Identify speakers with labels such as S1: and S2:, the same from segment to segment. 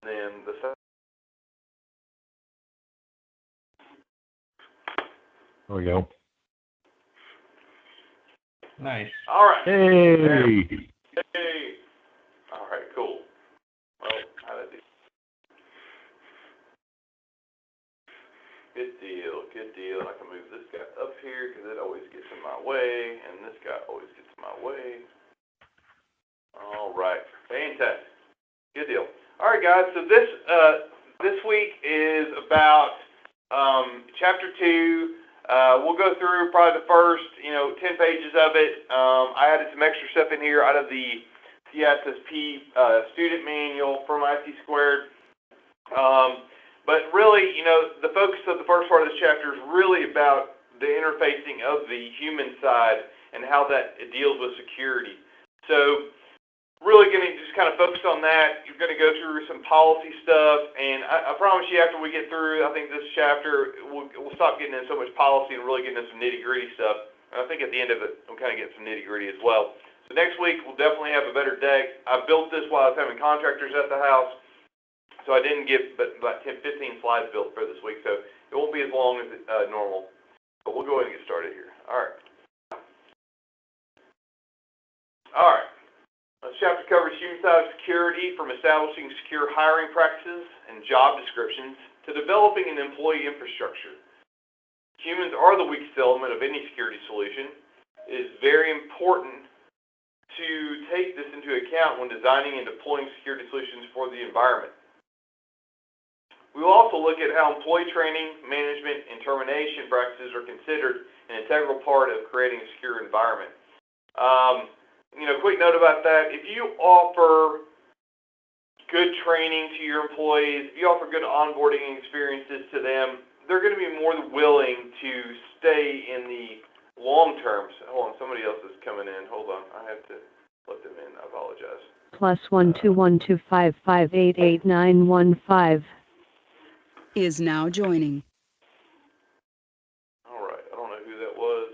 S1: then the
S2: There we go.
S3: Nice.
S1: all right.
S2: Hey.
S1: Hey. All right. Cool. Well, how did I do? Good deal. Good deal. I can move this guy up here because it always gets in my way, and this guy always gets in my way. All right. Fantastic. Good deal. All right, guys. So this week is about chapter 2. We'll go through probably the first 10 pages of it. I added some extra stuff in here out of the CSSP student manual from IT Squared. But really, the focus of the first part of this chapter is really about the interfacing of the human side and how that deals with security. So really going to just kind of focus on that. You're going to go through some policy stuff, and I promise you after we get through, I think this chapter, we'll stop getting into so much policy and really getting into some nitty-gritty stuff. And I think at the end of it, we'll kind of get some nitty-gritty as well. So next week, we'll definitely have a better deck. I built this while I was having contractors at the house, so I didn't get but about 10, 15 slides built for this week, so it won't be as long as normal. But we'll go ahead and get started here. All right. All right. This chapter covers human side security, from establishing secure hiring practices and job descriptions to developing an employee infrastructure. Humans are the weakest element of any security solution. It is very important to take this into account when designing and deploying security solutions for the environment. We will also look at how employee training, management, and termination practices are considered an integral part of creating a secure environment. Quick note about that. If you offer good training to your employees, if you offer good onboarding experiences to them, they're going to be more than willing to stay in the long term. Hold on, somebody else is coming in. Hold on, I have to let them in. I apologize.
S4: +12125588915 is now joining.
S1: All right, I don't know who that was.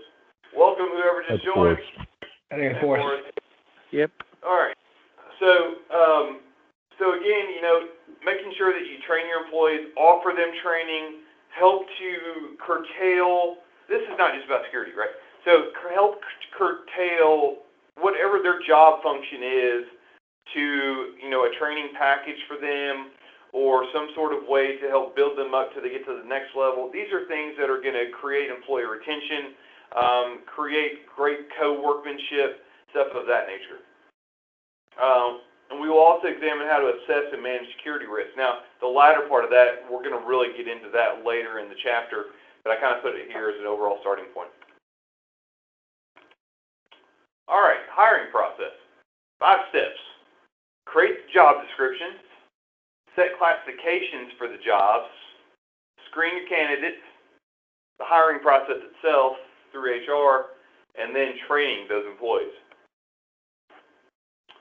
S1: Welcome, whoever just joined.
S3: I think it's Forrest.
S5: Yep.
S1: All right. So again, making sure that you train your employees, offer them training, help to curtail. This is not just about security, right? So help curtail whatever their job function is to, a training package for them or some sort of way to help build them up till they get to the next level. These are things that are going to create employee retention, create great co-workmanship, stuff of that nature. And we will also examine how to assess and manage security risks. Now, the latter part of that, we're going to really get into that later in the chapter, but I kind of put it here as an overall starting point. All right, hiring process. 5 steps. Create the job description, set classifications for the jobs, screen your candidates, the hiring process itself through HR, and then training those employees.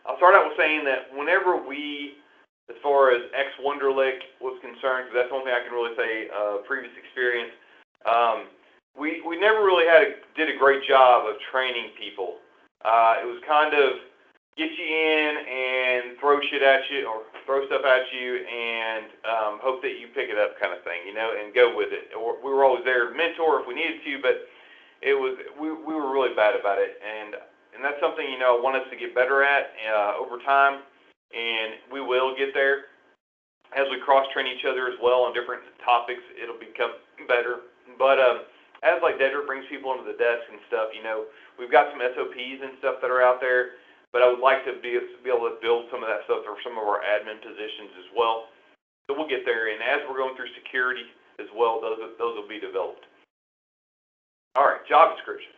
S1: I'll start out with saying that whenever we, as far as ex-Wunderlich was concerned, because that's one thing I can really say, previous experience, we never really did a great job of training people. It was kind of get you in and throw shit at you or throw stuff at you and hope that you pick it up kind of thing, and go with it. We were always there to mentor if we needed to, but we were really bad about it. And that's something, I want us to get better at over time, and we will get there. As we cross-train each other as well on different topics, it'll become better. But as like Dedrick brings people onto the desk and stuff, we've got some SOPs and stuff that are out there, but I would like to be able to build some of that stuff for some of our admin positions as well. So we'll get there, and as we're going through security as well, those will be developed. All right, job descriptions.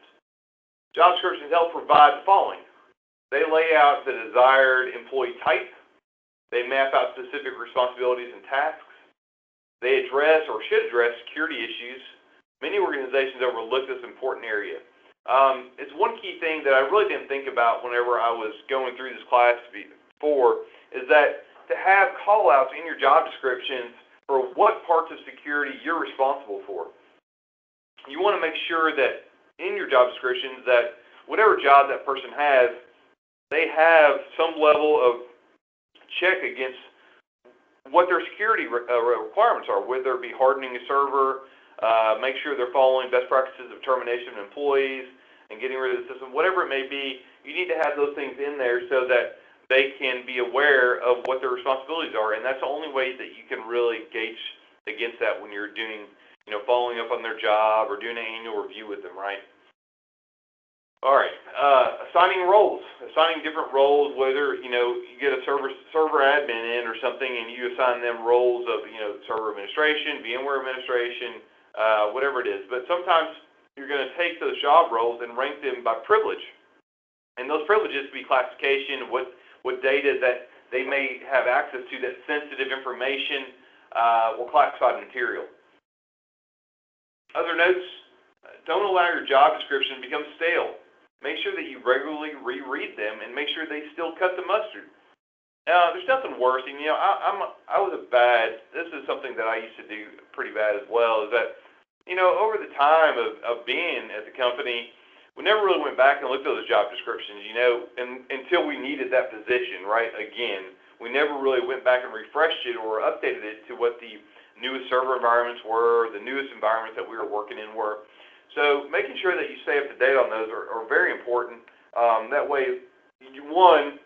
S1: Job descriptions help provide the following. They lay out the desired employee type. They map out specific responsibilities and tasks. They address or should address security issues. Many organizations overlook this important area. It's one key thing that I really didn't think about whenever I was going through this class before, is that to have call-outs in your job descriptions for what parts of security you're responsible for. You want to make sure that in your job descriptions that whatever job that person has, they have some level of check against what their security requirements are, whether it be hardening a server, make sure they're following best practices of termination of employees and getting rid of the system, whatever it may be. You need to have those things in there so that they can be aware of what their responsibilities are, and that's the only way that you can really gauge against that when you're doing, following up on their job or doing an annual review with them, right? All right, assigning roles, assigning different roles, whether, you get a server admin in or something and you assign them roles of, server administration, VMware administration, whatever it is. But sometimes you're going to take those job roles and rank them by privilege. And those privileges be classification, what data that they may have access to, that sensitive information, or classified material. Other notes, don't allow your job description to become stale. Make sure that you regularly reread them and make sure they still cut the mustard. There's nothing worse, and this is something that I used to do pretty bad as well, is that, over the time of being at the company, we never really went back and looked at those job descriptions, until we needed that position, right? Again, we never really went back and refreshed it or updated it to what the newest server environments were, the newest environments that we were working in were. So making sure that you stay up to date on those are very important. That way, one,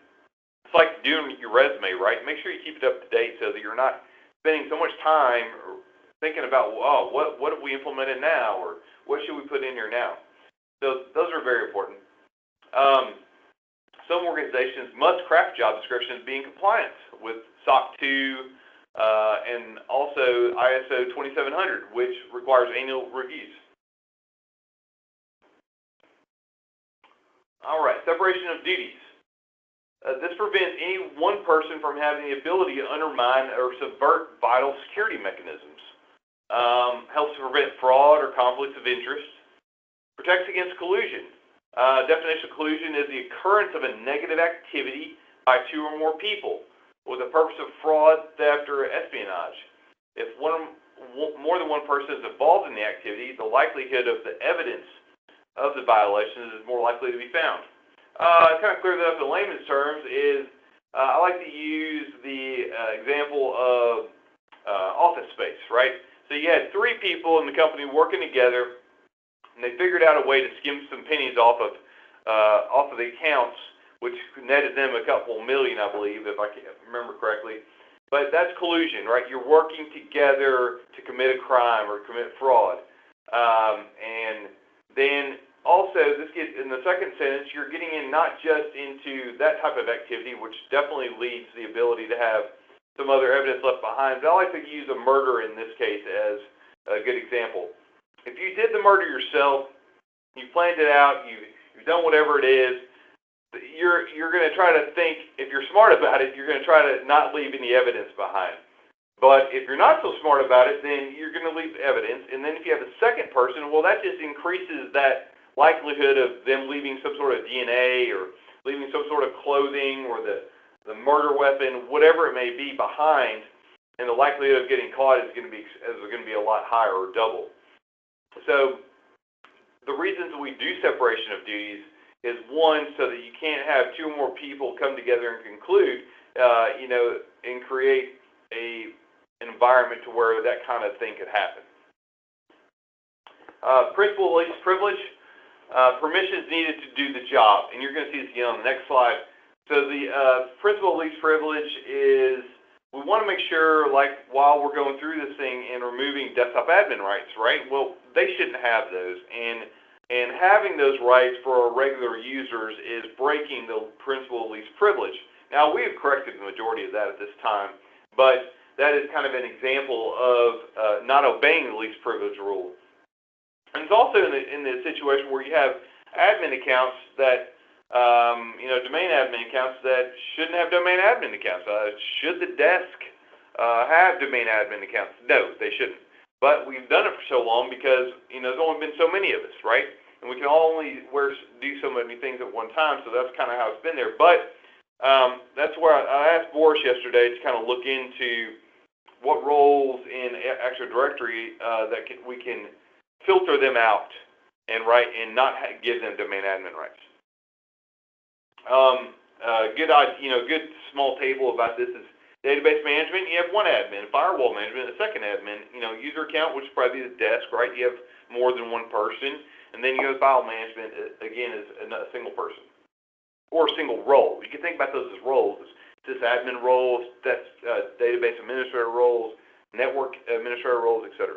S1: it's like doing your resume, right? Make sure you keep it up to date so that you're not spending so much time thinking about, what have we implemented now, or what should we put in here now? So those are very important. Some organizations must craft job descriptions being compliant with SOC 2 and also ISO 2700, which requires annual reviews. All right, separation of duties. This prevents any one person from having the ability to undermine or subvert vital security mechanisms. Helps to prevent fraud or conflicts of interest. Protects against collusion. Definition of collusion is the occurrence of a negative activity by two or more people with the purpose of fraud, theft, or espionage. If more than one person is involved in the activity, the likelihood of the evidence of the violations is more likely to be found. Kind of clear that up in layman's terms is, I like to use the example of office space, right? So you had three people in the company working together, and they figured out a way to skim some pennies off of the accounts, which netted them a couple million, I believe, if I can remember correctly. But that's collusion, right? You're working together to commit a crime or commit fraud. And then also, this gets in the second sentence, you're getting in not just into that type of activity, which definitely leads to the ability to have some other evidence left behind, but I like to use a murder in this case as a good example. If you did the murder yourself, you planned it out, you've done whatever it is, you're going to try to think, if you're smart about it, you're going to try to not leave any evidence behind. But if you're not so smart about it, then you're going to leave evidence, and then if you have a second person, well, that just increases that likelihood of them leaving some sort of DNA or leaving some sort of clothing or the murder weapon, whatever it may be, behind, and the likelihood of getting caught is going to be a lot higher, or double. So the reasons we do separation of duties is, one, so that you can't have two or more people come together and conclude, and create an environment to where that kind of thing could happen. Principal of least privilege. Permissions needed to do the job, and you're going to see this again on the next slide. So the principle of least privilege is, we want to make sure, like while we're going through this thing and removing desktop admin rights, right? Well, they shouldn't have those, and having those rights for our regular users is breaking the principle of least privilege. Now, we have corrected the majority of that at this time, but that is kind of an example of not obeying the least privilege rule. And it's also in the situation where you have admin accounts that, domain admin accounts that shouldn't have domain admin accounts. Should the desk have domain admin accounts? No, they shouldn't. But we've done it for so long because, there's only been so many of us, right? And we can only do so many things at one time, so that's kind of how it's been there. But that's where I asked Boris yesterday to kind of look into what roles in Active Directory we can filter them out and not give them domain admin rights. Good small table about this is Database management, you have one admin. Firewall management, a second admin. User account, which is probably the desk, right? You have more than one person. And then you have file management, again, is a single person or a single role. You can think about those as roles. Sysadmin roles, that's database administrator roles, network administrator roles, etc.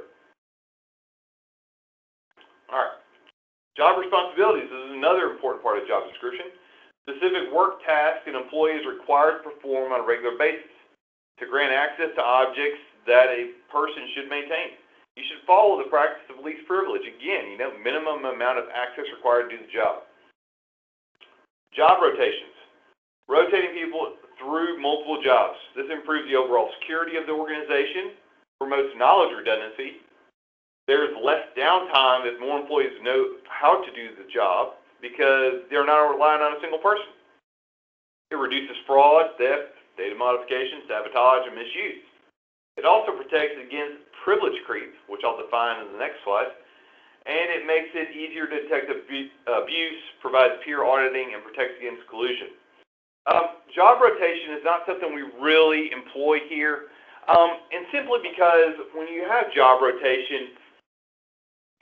S1: All right. Job responsibilities is another important part of job description. Specific work tasks an employee is required to perform on a regular basis to grant access to objects that a person should maintain. You should follow the practice of least privilege. Again, minimum amount of access required to do the job. Job rotations. Rotating people through multiple jobs. This improves the overall security of the organization, promotes knowledge redundancy. There's less downtime if more employees know how to do the job because they're not relying on a single person. It reduces fraud, theft, data modification, sabotage, and misuse. It also protects against privilege creep, which I'll define in the next slide, and it makes it easier to detect abuse, provides peer auditing, and protects against collusion. Job rotation is not something we really employ here, and simply because when you have job rotation,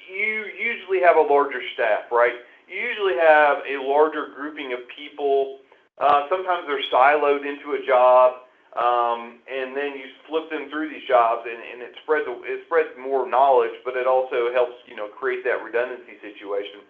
S1: you usually have a larger staff, right? You usually have a larger grouping of people. Sometimes they're siloed into a job, and then you flip them through these jobs, and it spreads more knowledge, but it also helps create that redundancy situation.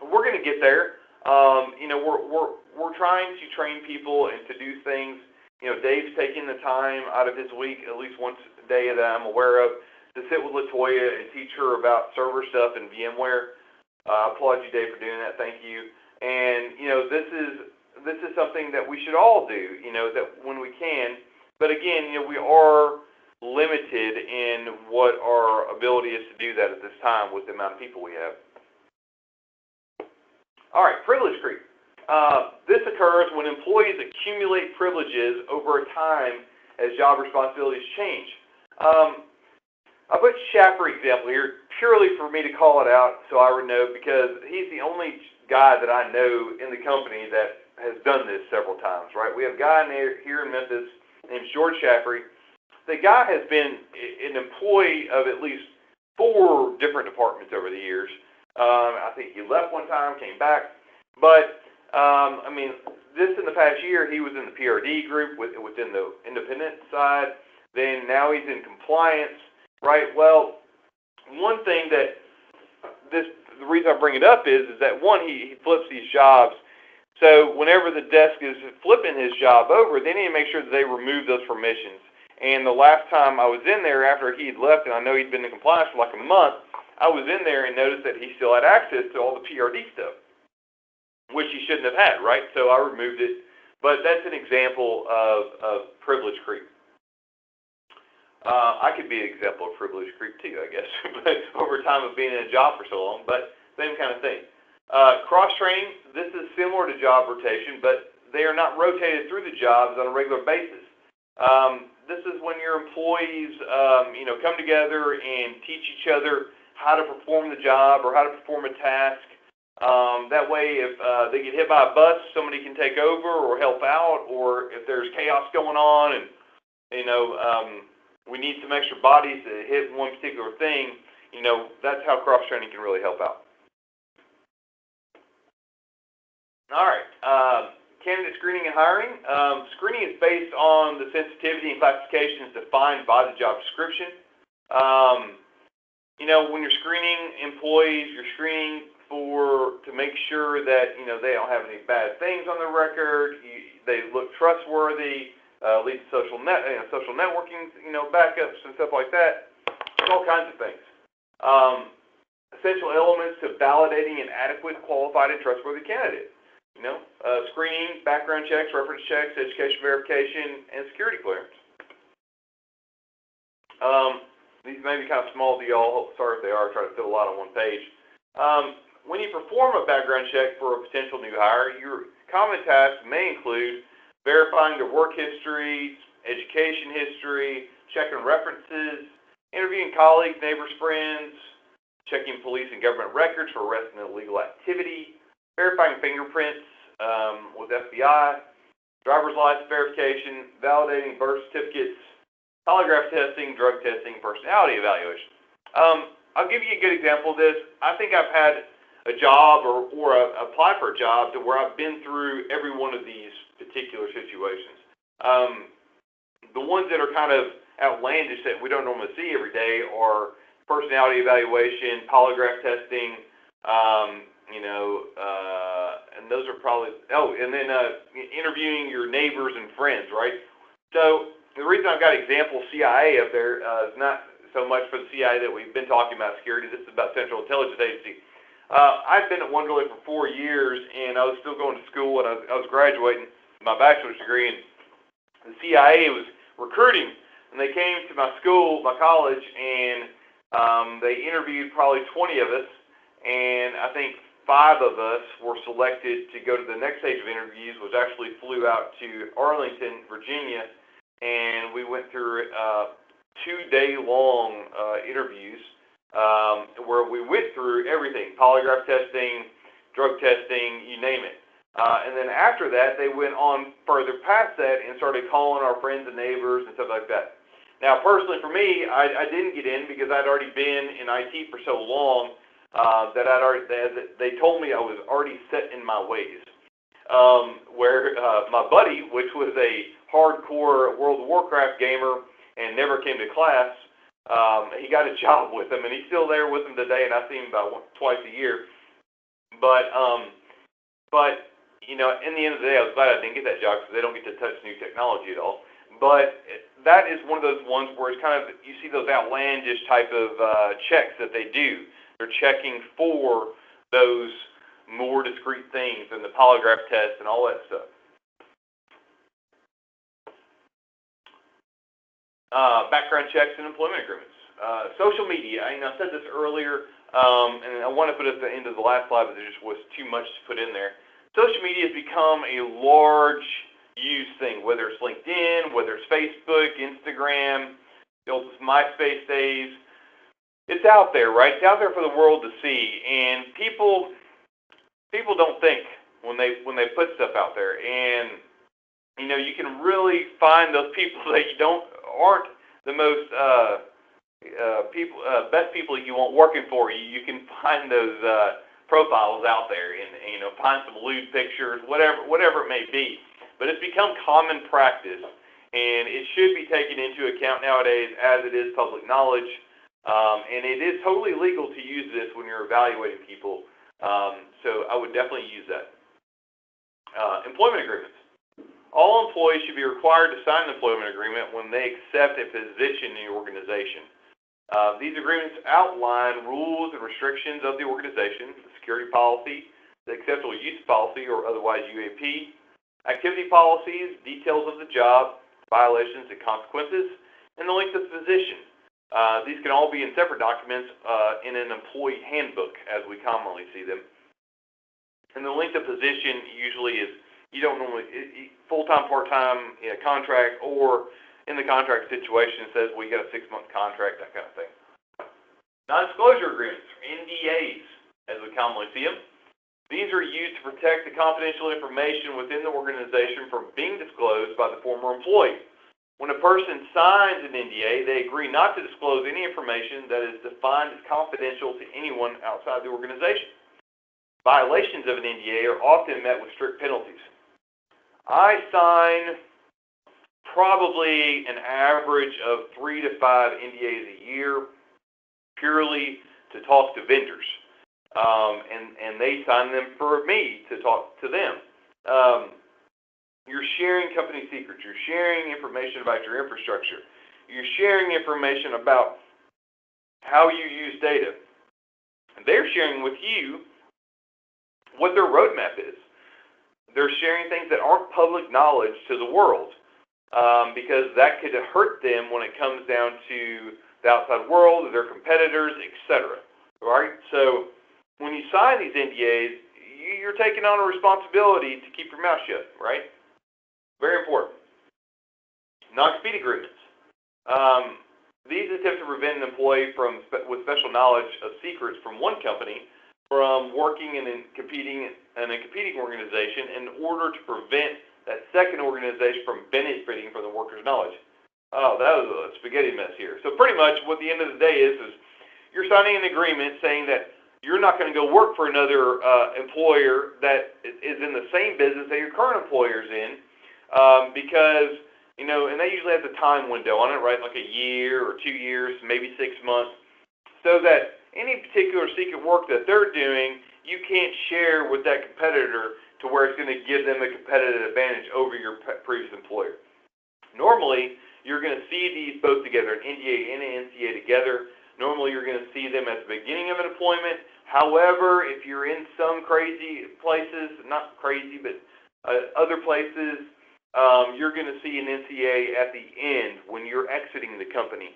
S1: We're going to get there. We're trying to train people and to do things. Dave's taking the time out of his week, at least once a day that I'm aware of, to sit with LaToya and teach her about server stuff and VMware. I applaud you, Dave, for doing that. Thank you. And this is something that we should all do. That when we can. But again, we are limited in what our ability is to do that at this time with the amount of people we have. All right, privilege creep. This occurs when employees accumulate privileges over time as job responsibilities change. I put Schaffer example here purely for me to call it out so I would know, because he's the only guy that I know in the company that has done this several times, right? We have a guy here in Memphis named George Schaffer. The guy has been an employee of at least 4 different departments over the years. I think he left one time, came back. But, this in the past year, he was in the PRD group within the independent side. Then now he's in compliance, right? Well, one thing that the reason I bring it up is that, one, he flips these jobs. So whenever the desk is flipping his job over, they need to make sure that they remove those permissions. And the last time I was in there after he had left, and I know he'd been in compliance for like a month, I was in there and noticed that he still had access to all the PRD stuff, which he shouldn't have had, right? So I removed it. But that's an example of privilege creep. I could be an example of privilege creep too, I guess, but over time of being in a job for so long, but same kind of thing. Cross-training, this is similar to job rotation, but they are not rotated through the jobs on a regular basis. This is when your employees, come together and teach each other how to perform the job or how to perform a task. That way, if they get hit by a bus, somebody can take over or help out, or if there's chaos going on and, we need some extra bodies to hit one particular thing, that's how cross-training can really help out. All right, candidate screening and hiring. Screening is based on the sensitivity and classifications defined by the job description. When you're screening employees, you're screening to make sure that, they don't have any bad things on their record, they look trustworthy, lead to social networking, backups and stuff like that. There's all kinds of things. Essential elements to validating an adequate, qualified, and trustworthy candidate. Screening, background checks, reference checks, education verification, and security clearance. These may be kind of small to y'all. Sorry if they are. I try to fit a lot on one page. When you perform a background check for a potential new hire, your common tasks may include verifying their work history, education history, checking references, interviewing colleagues, neighbors, friends, checking police and government records for arrest and illegal activity, verifying fingerprints with FBI, driver's license verification, validating birth certificates, polygraph testing, drug testing, personality evaluation. I'll give you a good example of this. I think I've had a job or applied for a job to where I've been through every one of these particular situations. The ones that are kind of outlandish that we don't normally see every day are personality evaluation, polygraph testing, and those are probably, and then interviewing your neighbors and friends, right? So the reason I've got example CIA up there is not so much for the CIA that we've been talking about security. This is about Central Intelligence Agency. I've been at Wonderlic for 4 years, and I was still going to school, and I was graduating my bachelor's degree, and the CIA was recruiting, and they came to my school, my college, and they interviewed probably 20 of us, and I think 5 of us were selected to go to the next stage of interviews, which actually flew out to Arlington, Virginia, and we went through 2-day-long interviews where we went through everything, polygraph testing, drug testing, you name it. And then after that, they went on further past that and started calling our friends and neighbors and stuff like that. Now, personally for me, I didn't get in because I'd already been in IT for so long that they told me I was already set in my ways. Where my buddy, which was a hardcore World of Warcraft gamer and never came to class, he got a job with them, and he's still there with them today, and I see him about twice a year. But in the end of the day, I was glad I didn't get that job because they don't get to touch new technology at all. But that is one of those ones where it's kind of, you see those outlandish type of checks that they do. They're checking for those more discrete things and the polygraph test and all that stuff. Background checks and employment agreements. Social media, I said this earlier, and I want to put it at the end of the last slide, but there just was too much to put in there. Social media has become a large used thing, whether it's LinkedIn, whether it's Facebook, Instagram, the old MySpace days. It's out there, right? It's out there for the world to see, and people don't think when they put stuff out there, and you can really find those people that aren't the most best people you want working for you. You can find those profiles out there, and find some lewd pictures, whatever it may be. But it's become common practice, and it should be taken into account nowadays as it is public knowledge. And it is totally legal to use this when you're evaluating people. So I would definitely use that. Employment agreements. All employees should be required to sign an employment agreement when they accept a position in the organization. These agreements outline rules and restrictions of the organization, the security policy, the acceptable use policy, or otherwise UAP, activity policies, details of the job, violations and consequences, and the length of the position. These can all be in separate documents in an employee handbook, as we commonly see them. And the length of position usually is, you don't normally, full-time, part-time, contract, or in the contract situation it says, well, you got a 6-month contract, that kind of thing. Non-disclosure agreements, or NDAs, as we commonly see them. These are used to protect the confidential information within the organization from being disclosed by the former employee. When a person signs an NDA, they agree not to disclose any information that is defined as confidential to anyone outside the organization. Violations of an NDA are often met with strict penalties. I sign probably an average of 3 to 5 NDAs a year purely to talk to vendors. And they sign them for me to talk to them. You're sharing company secrets. You're sharing information about your infrastructure. You're sharing information about how you use data. And they're sharing with you what their roadmap is. They're sharing things that aren't public knowledge to the world because that could hurt them when it comes down to the outside world, their competitors, etc. Right? So when you sign these NDAs, you're taking on a responsibility to keep your mouth shut, right? Very important. Non-compete agreements. These attempt to prevent an employee with special knowledge of secrets from one company from working in a competing organization in order to prevent that second organization from benefiting from the worker's knowledge. Oh, that was a spaghetti mess here. So pretty much what the end of the day is you're signing an agreement saying that you're not going to go work for another employer that is in the same business that your current employer's in, because, you know, and they usually have the time window on it, right, like a year or 2 years, maybe 6 months, so that any particular secret work that they're doing, you can't share with that competitor to where it's going to give them a competitive advantage over your previous employer. Normally, you're going to see these both together, an NDA and an NCA together. Normally, you're going to see them at the beginning of an employment. However, if you're in some crazy places, not crazy, but other places, you're going to see an NCA at the end when you're exiting the company.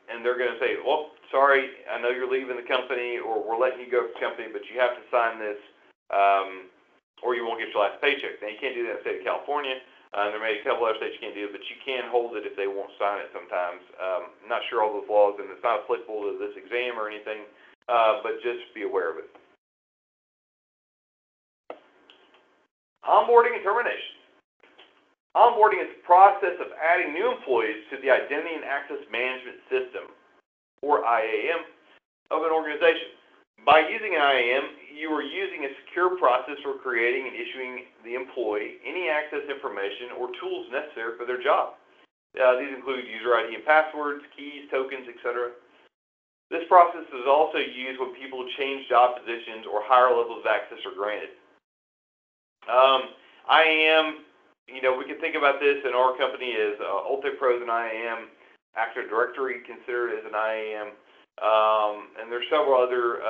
S1: And they're going to say, well, sorry, I know you're leaving the company, or we're letting you go from the company, but you have to sign this, or you won't get your last paycheck. Now, you can't do that in the state of California. There may be a couple other states you can't do it, but you can hold it if they won't sign it sometimes. I'm not sure all those laws, and it's not applicable to this exam or anything, but just be aware of it. Onboarding and termination. Onboarding is the process of adding new employees to the Identity and Access Management System, or IAM, of an organization. By using an IAM, you are using a secure process for creating and issuing the employee any access information or tools necessary for their job. These include user ID and passwords, keys, tokens, etc. This process is also used when people change job positions or higher levels of access are granted. IAM, you know, we can think about this in our company as UltiPro is an IAM, Active Directory considered as an IAM, and there's several other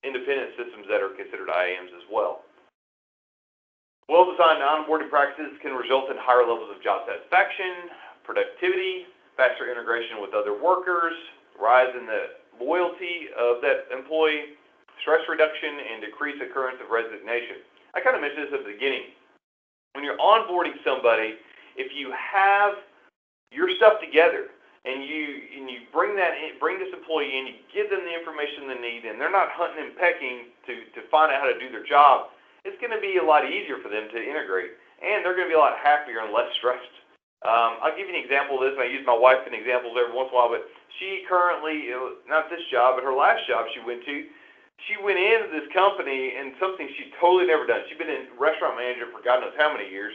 S1: independent systems that are considered IAMs as well. Well-designed onboarding practices can result in higher levels of job satisfaction, productivity, faster integration with other workers, rise in the loyalty of that employee, stress reduction, and decreased occurrence of resignation. I kind of mentioned this at the beginning. When you're onboarding somebody, if you have your stuff together and you bring this employee in, you give them the information they need, and they're not hunting and pecking to find out how to do their job, it's going to be a lot easier for them to integrate, and they're going to be a lot happier and less stressed. I'll give you an example of this, and I use my wife in examples every once in a while, but she currently, not this job, but her last job she went into this company and something she'd totally never done. She'd been a restaurant manager for God knows how many years.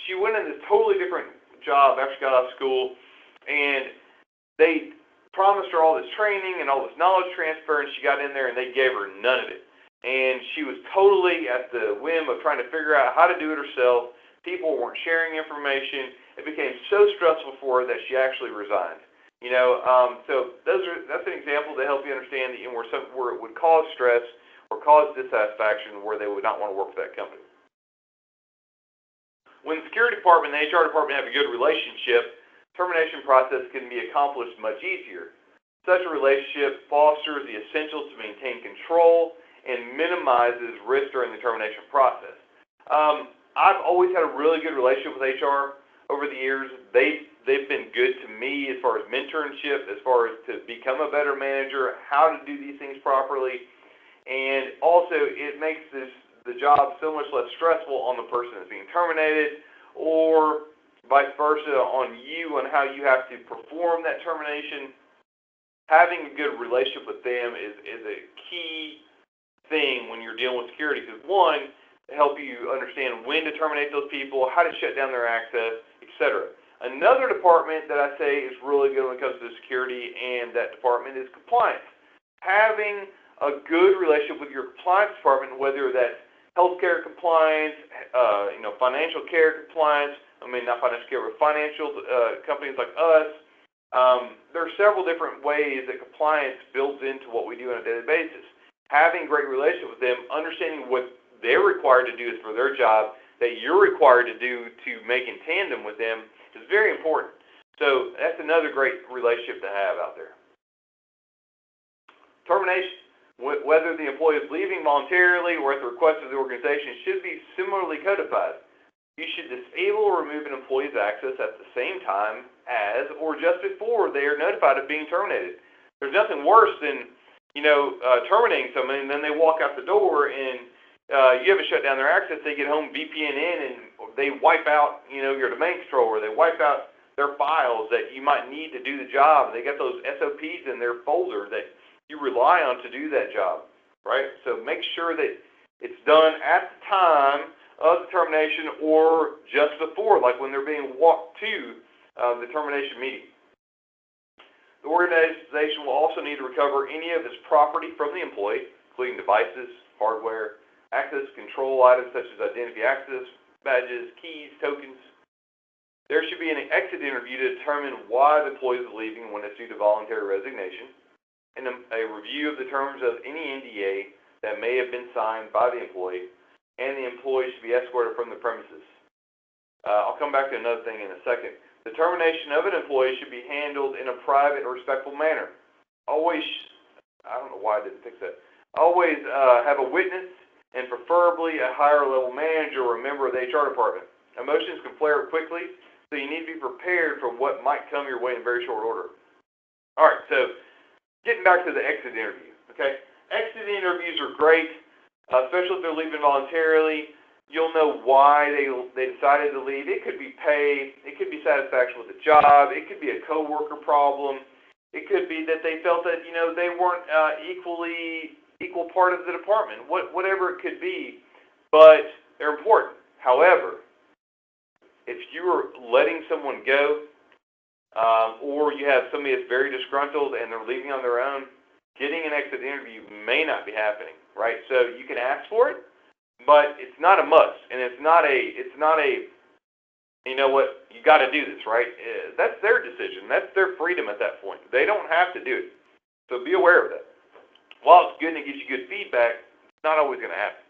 S1: She went in this totally different job after she got out of school, and they promised her all this training and all this knowledge transfer, and she got in there and they gave her none of it. And she was totally at the whim of trying to figure out how to do it herself. People weren't sharing information. It became so stressful for her that she actually resigned. You know, so that's an example to help you understand that where it would cause stress or cause dissatisfaction where they would not want to work for that company. When the security department and the HR department have a good relationship, termination process can be accomplished much easier. Such a relationship fosters the essentials to maintain control and minimizes risk during the termination process. I've always had a really good relationship with HR over the years. They've been good to me as far as mentorship, as far as to become a better manager, how to do these things properly, and also it makes the job so much less stressful on the person that's being terminated, or vice versa on you on how you have to perform that termination. Having a good relationship with them is a key thing when you're dealing with security, because one, to help you understand when to terminate those people, how to shut down their access, etc. Another department that I say is really good when it comes to security, and that department is compliance. Having a good relationship with your compliance department, whether that's healthcare compliance, financial care compliance, not financial care, but financial companies like us. There are several different ways that compliance builds into what we do on a daily basis. Having a great relationship with them, understanding what they're required to do is for their job, that you're required to do to make in tandem with them, is very important. So that's another great relationship to have out there. Termination, whether the employee is leaving voluntarily or at the request of the organization, should be similarly codified. You should disable or remove an employee's access at the same time as or just before they are notified of being terminated. There's nothing worse than, terminating someone and then they walk out the door and you have a shut down their access, they get home, VPN in, and they wipe out, your domain controller. They wipe out their files that you might need to do the job. They got those SOPs in their folder that you rely on to do that job, right? So make sure that it's done at the time of the termination or just before, like when they're being walked to the termination meeting. The organization will also need to recover any of its property from the employee, including devices, hardware, access control items such as identity access badges, keys, tokens. There should be an exit interview to determine why the employee is leaving when it's due to voluntary resignation, and a review of the terms of any NDA that may have been signed by the employee, and the employee should be escorted from the premises. I'll come back to another thing in a second. The termination of an employee should be handled in a private and respectful manner. Always, I don't know why I didn't fix that. Always have a witness and preferably a higher level manager or a member of the HR department. Emotions can flare quickly, so you need to be prepared for what might come your way in very short order. All right, so getting back to the exit interview, okay? Exit interviews are great, especially if they're leaving voluntarily. You'll know why they decided to leave. It could be pay. It could be satisfaction with the job. It could be a coworker problem. It could be that they felt that, they weren't equal part of the department, whatever it could be, but they're important. However, if you are letting someone go, or you have somebody that's very disgruntled and they're leaving on their own, getting an exit interview may not be happening, right? So you can ask for it, but it's not a must, and it's not a, you know what, you got to do this, right? That's their decision. That's their freedom at that point. They don't have to do it. So be aware of that. While it's good and it gives you good feedback, it's not always going to happen.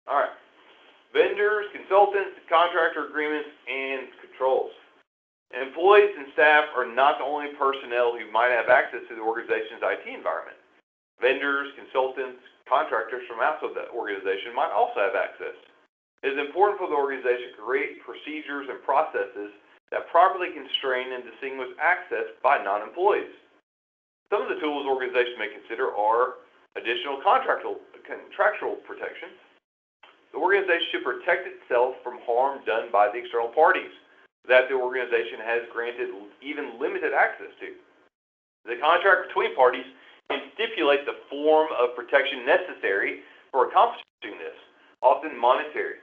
S1: All right. Vendors, consultants, contractor agreements, and controls. Employees and staff are not the only personnel who might have access to the organization's IT environment. Vendors, consultants, contractors from outside the organization might also have access. It is important for the organization to create procedures and processes that properly constrain and distinguish access by non-employees. Some of the tools organizations may consider are additional contractual protections. The organization should protect itself from harm done by the external parties that the organization has granted even limited access to. The contract between parties can stipulate the form of protection necessary for accomplishing this, often monetary.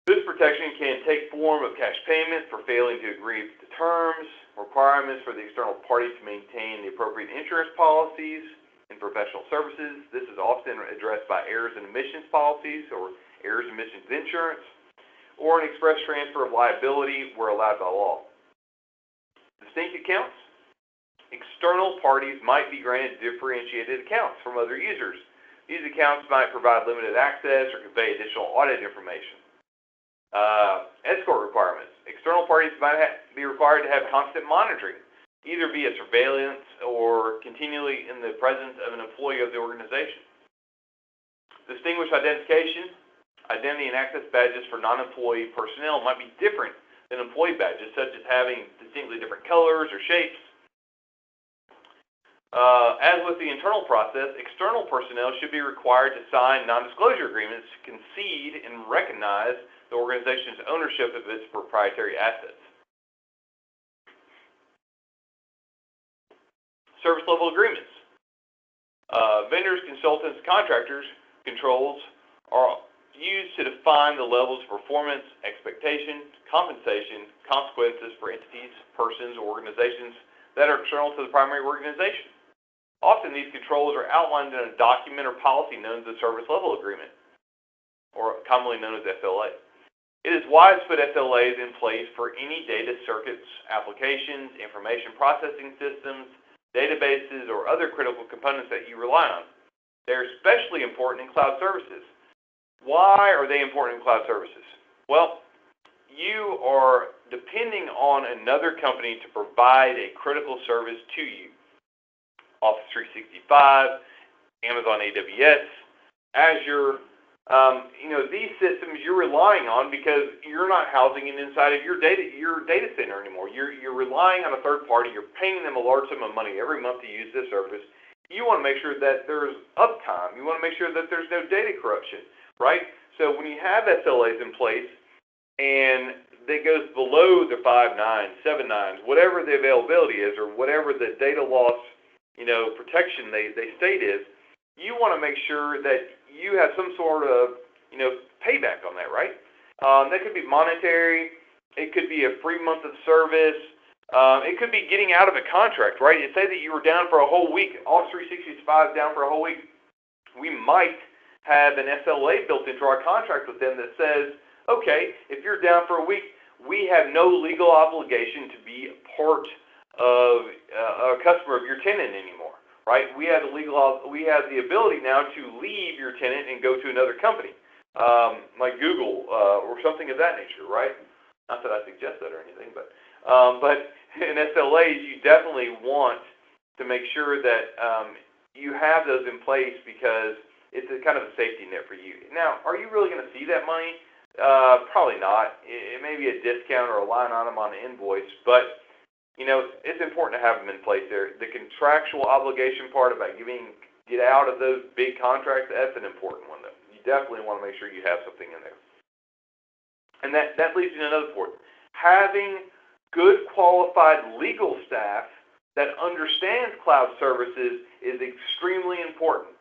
S1: This protection can take form of cash payment for failing to agree to terms, requirements for the external party to maintain the appropriate insurance policies and professional services. This is often addressed by errors and omissions policies or errors and omissions insurance, or an express transfer of liability where allowed by law. Distinct accounts. External parties might be granted differentiated accounts from other users. These accounts might provide limited access or convey additional audit information. Escort requirements. External parties might be required to have constant monitoring, either via surveillance or continually in the presence of an employee of the organization. Distinguished identification. Identity and access badges for non-employee personnel might be different than employee badges, such as having distinctly different colors or shapes. As with the internal process, external personnel should be required to sign non-disclosure agreements to concede and recognize the organization's ownership of its proprietary assets. Service level agreements. Vendors, consultants, contractors, controls are used to define the levels of performance, expectations, compensation, consequences for entities, persons, or organizations that are external to the primary organization. Often these controls are outlined in a document or policy known as the Service Level Agreement, or commonly known as FLA. It is wise to put FLAs in place for any data circuits, applications, information processing systems, databases, or other critical components that you rely on. They're especially important in cloud services. Why are they important in cloud services? Well, you are depending on another company to provide a critical service to you. Office 365, Amazon AWS, Azure, these systems you're relying on because you're not housing it inside of your data center anymore. You're relying on a third party. You're paying them a large sum of money every month to use this service, you want to make sure that there's uptime. You want to make sure that there's no data corruption, right? So when you have SLAs in place and that goes below the 5 nines, 7 nines, whatever the availability is or whatever the data loss, protection they state is, you want to make sure that you have some sort of, payback on that, right? That could be monetary. It could be a free month of service. It could be getting out of a contract, right? You say that you were down for a whole week. Office 365 is down for a whole week. We might have an SLA built into our contract with them that says, okay, if you're down for a week, we have no legal obligation to be part of a customer of your tenant anymore, right? We have the ability now to leave your tenant and go to another company, like Google or something of that nature, right? Not that I suggest that or anything, but in SLAs, you definitely want to make sure that you have those in place because it's a kind of a safety net for you. Now, are you really going to see that money? Probably not. It may be a discount or a line item on the invoice, but it's important to have them in place there. The contractual obligation part about get out of those big contracts, that's an important one, though. You definitely want to make sure you have something in there. And that leads me to another point. Having good qualified legal staff that understands cloud services is extremely important.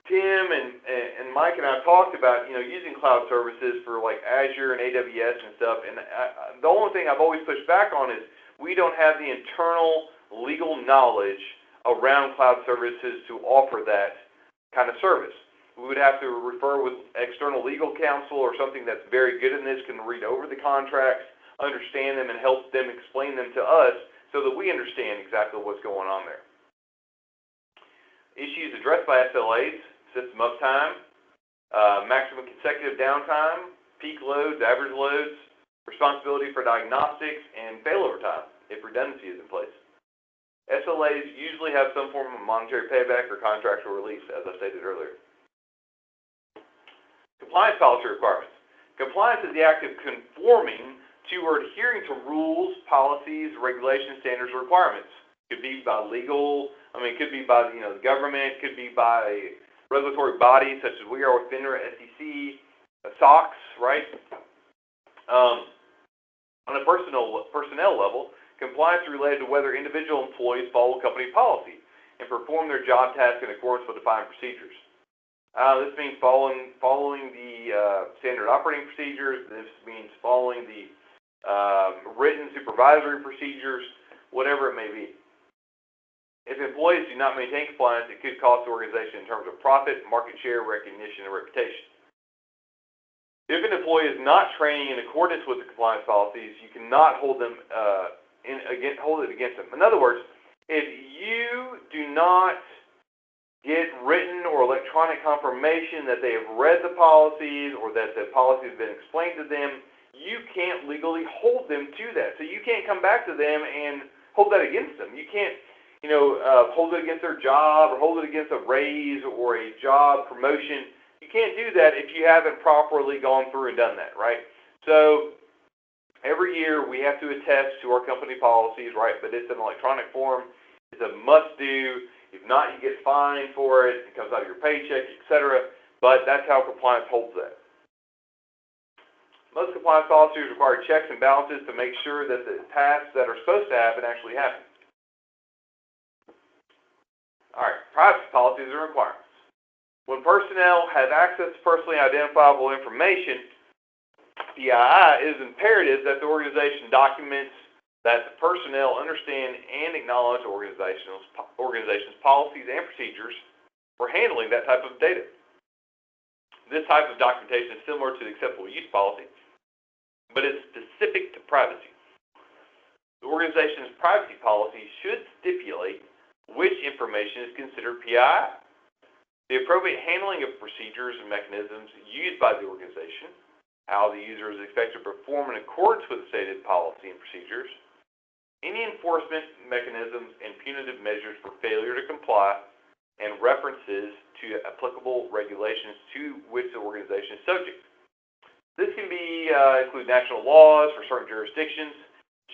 S1: Tim and Mike and I talked about using cloud services for like Azure and AWS and stuff. And the only thing I've always pushed back on is we don't have the internal legal knowledge around cloud services to offer that kind of service. We would have to refer with external legal counsel or something that's very good in this, can read over the contracts, understand them, and help them explain them to us so that we understand exactly what's going on there. Issues addressed by SLAs: system uptime, maximum consecutive downtime, peak loads, average loads, responsibility for diagnostics, and failover time if redundancy is in place. SLAs usually have some form of monetary payback or contractual release, as I stated earlier. Compliance policy requirements. Compliance is the act of conforming to or adhering to rules, policies, regulations, standards, or requirements. It could be by legal, it could be by the government, it could be by regulatory bodies such as we are with FINRA, SEC, SOX, right? On a personnel level, compliance is related to whether individual employees follow company policy and perform their job tasks in accordance with defined procedures. This means following the standard operating procedures. This means following the written supervisory procedures, whatever it may be. If employees do not maintain compliance, it could cost the organization in terms of profit, market share, recognition, and reputation. If an employee is not training in accordance with the compliance policies, you cannot hold it against them. In other words, if you do not get written or electronic confirmation that they have read the policies or that the policy has been explained to them, you can't legally hold them to that. So you can't come back to them and hold that against them. You can't hold it against their job or hold it against a raise or a job promotion. You can't do that if you haven't properly gone through and done that, right? So every year we have to attest to our company policies, right? But it's an electronic form. It's a must-do. If not, you get fined for it. It comes out of your paycheck, etc. But that's how compliance holds that. Most compliance policies require checks and balances to make sure that the tasks that are supposed to happen actually happen. All right, privacy policies and requirements. When personnel have access to personally identifiable information, PII, it is imperative that the organization documents that the personnel understand and acknowledge the organization's policies and procedures for handling that type of data. This type of documentation is similar to the acceptable use policy, but it's specific to privacy. The organization's privacy policy should stipulate which information is considered PII, the appropriate handling of procedures and mechanisms used by the organization, how the user is expected to perform in accordance with the stated policy and procedures, any enforcement mechanisms and punitive measures for failure to comply, and references to applicable regulations to which the organization is subject. This can be include national laws for certain jurisdictions,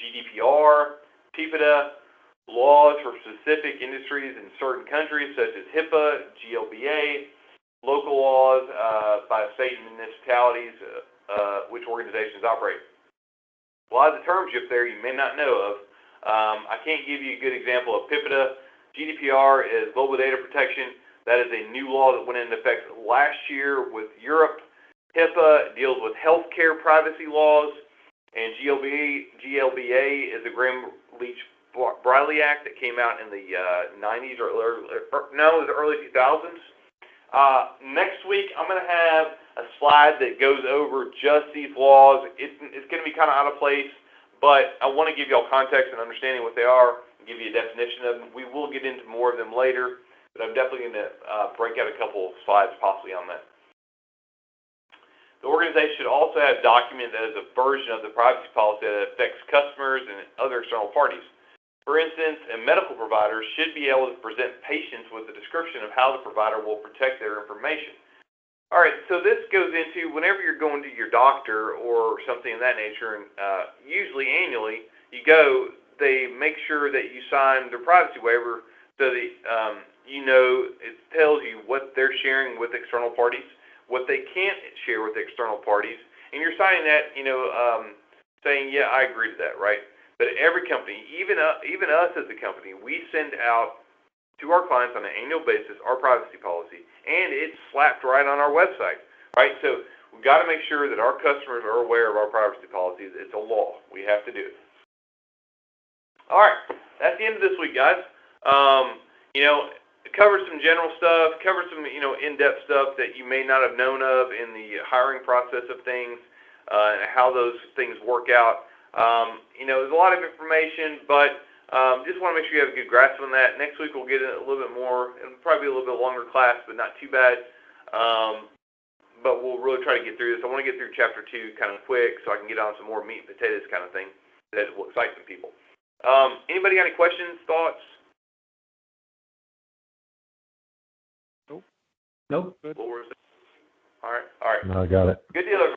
S1: GDPR, PIPEDA, laws for specific industries in certain countries, such as HIPAA, GLBA, local laws by state and municipalities, which organizations operate. A lot of the terms up there you may not know of. I can't give you a good example of PIPEDA. GDPR is global data protection. That is a new law that went into effect last year with Europe. HIPAA deals with healthcare privacy laws, and GLBA is the Gramm-Leach-Bliley Act that came out in the 90s or the early 2000s. Next week, I'm going to have a slide that goes over just these laws. It's going to be kind of out of place, but I want to give you all context and understanding what they are and give you a definition of them. We will get into more of them later, but I'm definitely going to break out a couple of slides possibly on that. The organization should also have a document that is a version of the privacy policy that affects customers and other external parties. For instance, a medical provider should be able to present patients with a description of how the provider will protect their information. All right, so this goes into whenever you're going to your doctor or something of that nature, and usually annually, they make sure that you sign their privacy waiver so that it tells you what they're sharing with external parties, what they can't share with external parties, and you're signing that, saying, yeah, I agree to that, right? But every company, even us as a company, we send out to our clients on an annual basis our privacy policy, and it's slapped right on our website, right? So we've got to make sure that our customers are aware of our privacy policies. It's a law. We have to do it. All right, that's the end of this week, guys. Covered some general stuff, covered some, in-depth stuff that you may not have known of in the hiring process of things, and how those things work out. There's a lot of information, but just want to make sure you have a good grasp on that. Next week we'll get a little bit more, and probably a little bit longer class, but not too bad. But we'll really try to get through this. I want to get through Chapter 2 kind of quick so I can get on some more meat and potatoes kind of thing that will excite some people. Anybody got any questions, thoughts?
S3: Nope.
S1: All right.
S2: No, I got it.
S1: Good deal, everyone.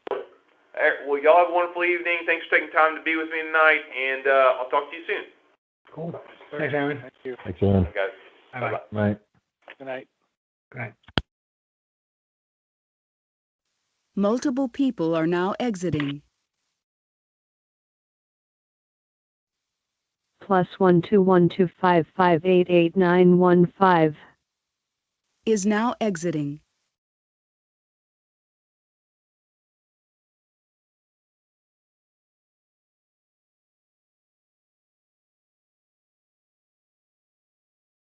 S1: All right, well, y'all have a wonderful evening. Thanks for taking time to be with me tonight, and I'll talk to you soon.
S3: Cool. Thanks, Aaron.
S5: Thank you.
S2: Thanks, Aaron.
S1: Guys.
S3: Bye-bye.
S2: Night.
S5: Good night.
S3: Good night.
S4: Multiple people are now exiting. +12125588915 is now exiting.